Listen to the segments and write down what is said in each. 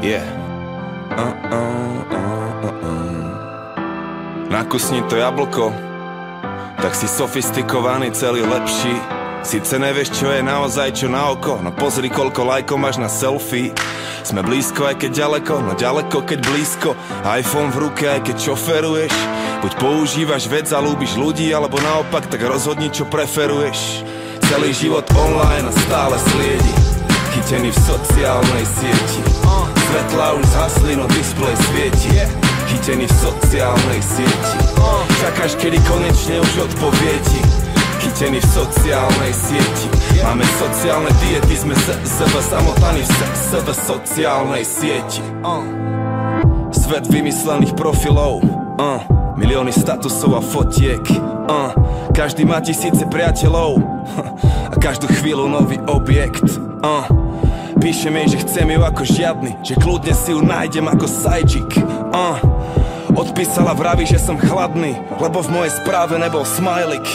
Yeah. Nakusni to jablko, tak si sofistikovaný, celý lepší. Sice nevieš, čo je naozaj, čo na oko, no pozri, koľko lajkov máš na selfie. Sme blízko, aj keď ďaleko, no ďaleko, keď blízko. iPhone v ruke, aj keď šoferuješ. Buď používaš vec a ľúbiš ľudí, alebo naopak, tak rozhodni, čo preferuješ. Celý život online a stále sliedi, chytený v sociálnej sieti. Svetlá už zhasli, no displej svieti, chytený v sociálnej sieti. Čakáš, kedy konečne už odpovie ti, chytený v sociálnej sieti. Máme sociálne diety, sme zamotaní v sociálnej sieti. Svet vymyslených profilov, milióny statusov a fotiek, každý má tisíce priateľov a každú chvíľu nový objekt. Píšem jej, že chcem ju ako žiadny, že kľudne si ju nájdem ako sajčik. Odpísala, vraví, že som chladný, lebo v mojej správe nebol smajlik.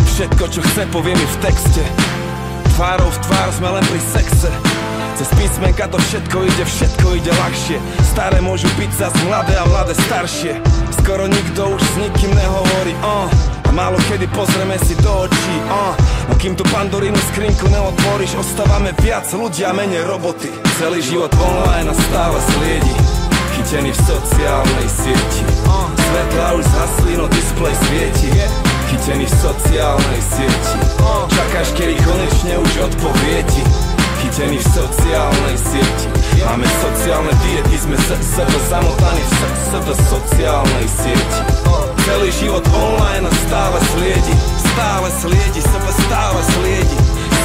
Všetko, čo chce, povie mi v texte, tvárou v tvár sme len pri sexe. Cez písmenka to všetko ide ľahšie. Staré môžu byť zas mladé a mladé staršie. Skoro nikto už s nikým nehovorí, a málo kedy pozrieme si do očí, no kým tu Pandorínu skrinku neotvoríš, ostávame viac ľudia, menej roboty. Celý život online a stále sliedi, chytený v sociálnej sieti. Svetlá už zhasli, no displej svieti, chytený v sociálnej sieti. Čakáš, kedy konečne už odpovie ti, chytený v sociálnej sieti. Máme sociálne diety, sme zamotaní v sociálnej sieti. Celý život online a stále sliedi, stále sliedi.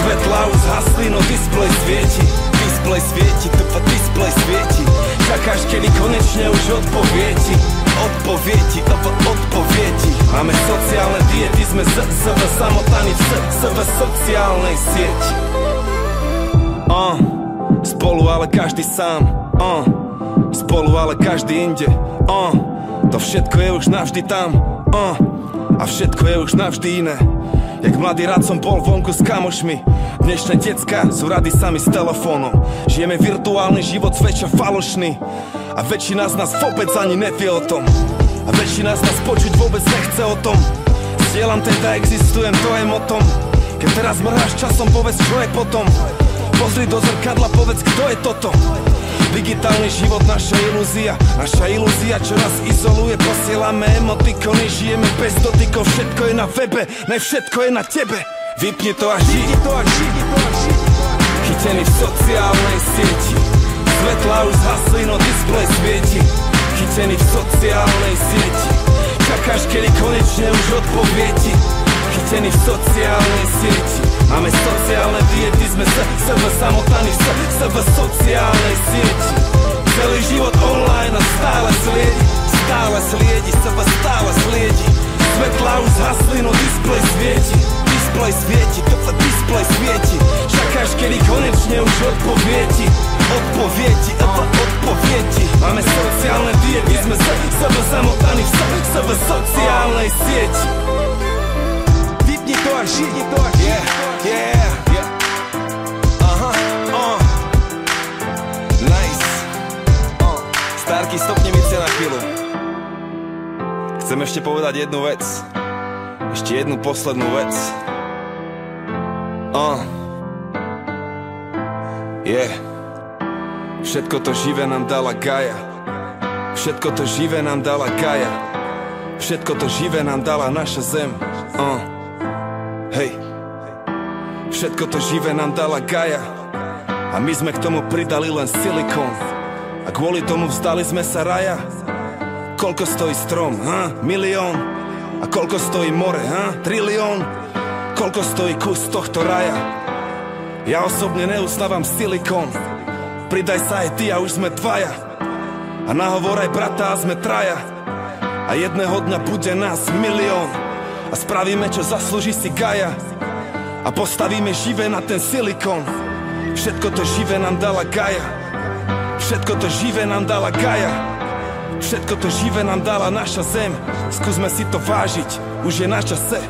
Svetlá už zhasli, no displej svieti, displej svieti. Čakáš, kedy konečne už odpovie ti, odpovie ti. Máme sociálne diety, sme zamotaní v sociálnej sieti. Spolu, ale každý sám, spolu, ale každý inde. To všetko je už navždy tam, a všetko je už navždy iné. Jak mladý rád som bol vonku s kamošmi, dnešné decka sú rady sami s telefónom. Žijeme virtuálny život, zväčša falošný, a väčšina z nás vôbec ani nevie o tom, a väčšina z nás počuť vôbec nechce o tom. Zdieľam teda, existujem, to je motom. Keď teraz mrháš časom, povedz, čo je potom. Pozri do zrkadla, povedz, kto je toto. Digitálny život, naša ilúzia, čo nás izoluje. Posielame emotikony, žijeme bez dotykov. Všetko je na webe, ne všetko je na tebe. Vypni to a žij. Chytený v sociálnej sieti. Svetlá už zhasli, no displej svieti, chytený v sociálnej sieti. Čakáš, kedy konečne už odpovie ti, chytený v sociálnej sieti. Máme sociálne diety, sme zamotaní v sociálnej sieti. Celý život online a stále sliedi, Svetlá už zhasli, no displej svieti, displej svieti. Čakáš, kedy konečne už odpovie ti, odpovie ti. Máme sociálne diety, sme zamotaní v sociálnej sieti. Vypni to a žij, yeah. Nice. Starky, stopni mi na chvíľu. Chcem ešte povedať jednu vec, ešte jednu poslednú vec. Všetko to živé nám dala Gaia, všetko to živé nám dala Gaia, všetko to živé nám dala naša zem. Hej, všetko to živé nám dala Gaia, a my sme k tomu pridali len silikón, a kvôli tomu vzdali sme sa raja. Koľko stojí strom, milión? A koľko stojí more, trilión? Koľko stojí kus tohto raja? Ja osobne neuznávam silikón, pridaj sa aj ty a už sme dvaja, a nahovor aj brata a sme traja, a jedného dňa bude nás milión, a spravíme, čo zaslúži si Gaia, a postavíme živé na ten silikón. Všetko to živé nám dala Gaia, všetko to živé nám dala Gaia, všetko to živé nám dala naša zem. Skúsme si to vážiť, už je na čase.